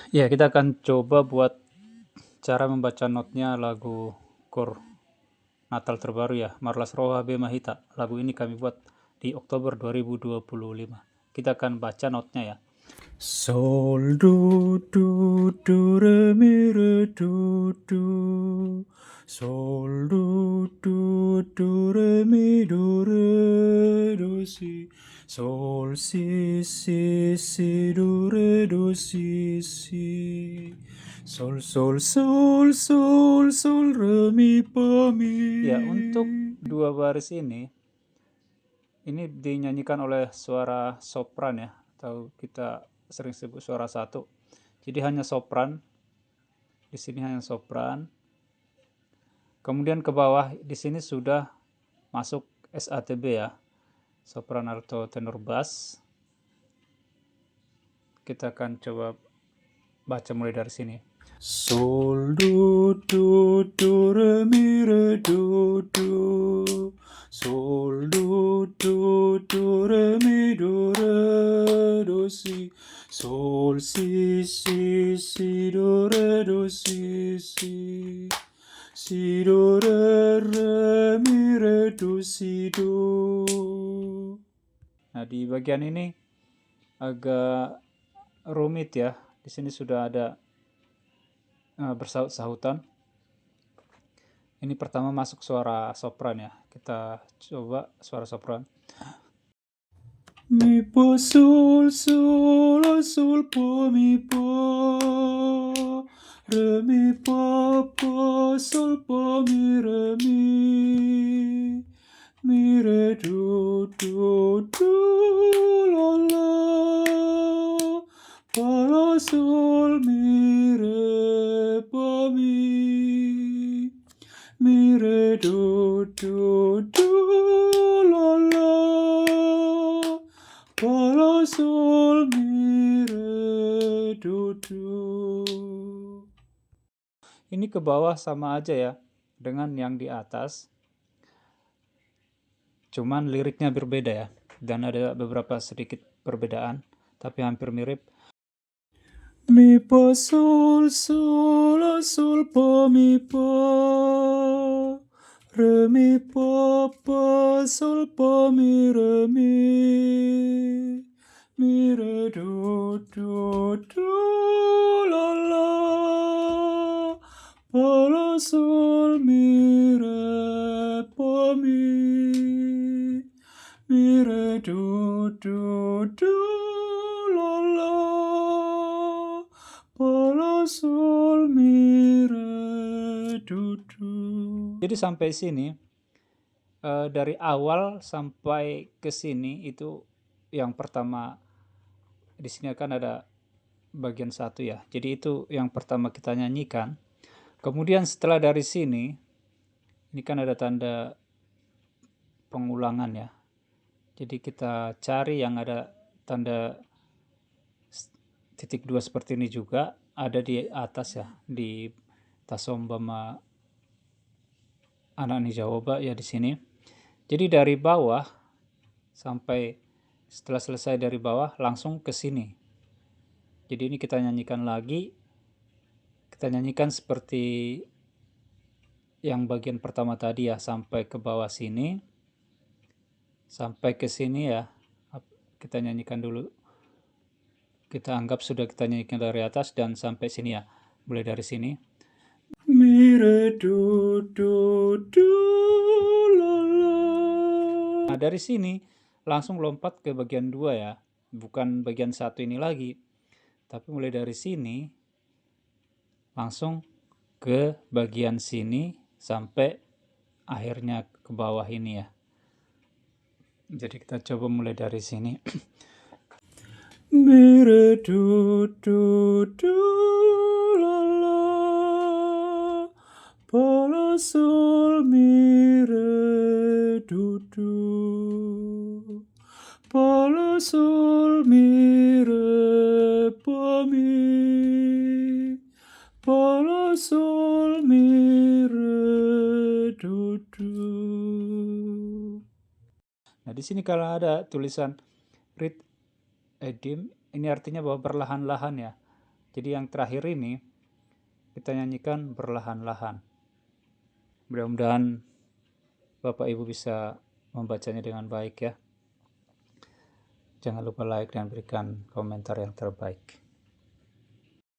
Ya, kita akan coba buat cara membaca notnya lagu Kor Natal terbaru ya, Marlas Roha B Mahita. Lagu ini kami buat di Oktober 2025. Kita akan baca notnya ya. Sol do re mi re do. Sol do re mi do si. Sol si do si. Sol re mi fa mi. Ya, untuk dua baris ini dinyanyikan oleh suara sopran ya, atau kita sering sebut suara satu. Jadi hanya sopran. Di sini hanya sopran. Kemudian ke bawah di sini sudah masuk SATB ya, sopran alto tenor bass. Kita akan coba baca mulai dari sini. Sol do re mi re do. Sol do re mi do si. Sol si do si. Si do re mi re do si do. Nah, di bagian ini agak rumit ya. Di sini sudah ada bersaut-sahutan. Ini pertama masuk suara sopran ya. Kita coba suara sopran. Mi pa sol pa mi pa. Re mi pa sol pa mi re mi. Mi re do la la. Pa la sol mi re pa mi. Mi re do la la. Pa la sol mi re do. Ini ke bawah sama aja ya dengan yang di atas. Cuman liriknya berbeda ya, dan ada beberapa sedikit perbedaan, tapi hampir mirip. Mi pa sol pa mi pa. Re mi pa sol pa mi re mi. Mi re do la la. Pa la sol mi re pa mi. Mi re do la la. Pa la sol mi re do. Jadi sampai sini dari awal sampai ke sini itu yang pertama di sini akan ada bagian satu ya. Jadi itu yang pertama kita nyanyikan. Kemudian setelah dari sini ini kan ada tanda pengulangan ya. Jadi kita cari yang ada tanda titik 2 seperti ini juga ada di atas ya, di tasombama anak jawaban ya di sini. Jadi dari bawah sampai setelah selesai dari bawah langsung ke sini. Jadi ini kita nyanyikan lagi. Kita nyanyikan seperti yang bagian pertama tadi ya, sampai ke bawah sini. Sampai ke sini ya. Kita nyanyikan dulu. Kita anggap sudah kita nyanyikan dari atas dan sampai sini ya. Mulai dari sini. Mi re do la la. Nah, dari sini langsung lompat ke bagian 2 ya. Bukan bagian 1 ini lagi. Tapi mulai dari sini langsung ke bagian sini sampai akhirnya ke bawah ini ya. Jadi kita coba mulai dari sini. Mi re do la la. Pa la sol mi re do. Pa la sol mi re pa mi. Pa la sol mi re do. Nah, di sini kalau ada tulisan read edim, ini artinya bahwa perlahan-lahan ya. Jadi yang terakhir ini kita nyanyikan perlahan-lahan. Mudah-mudahan Bapak Ibu bisa membacanya dengan baik ya. Jangan lupa like dan berikan komentar yang terbaik.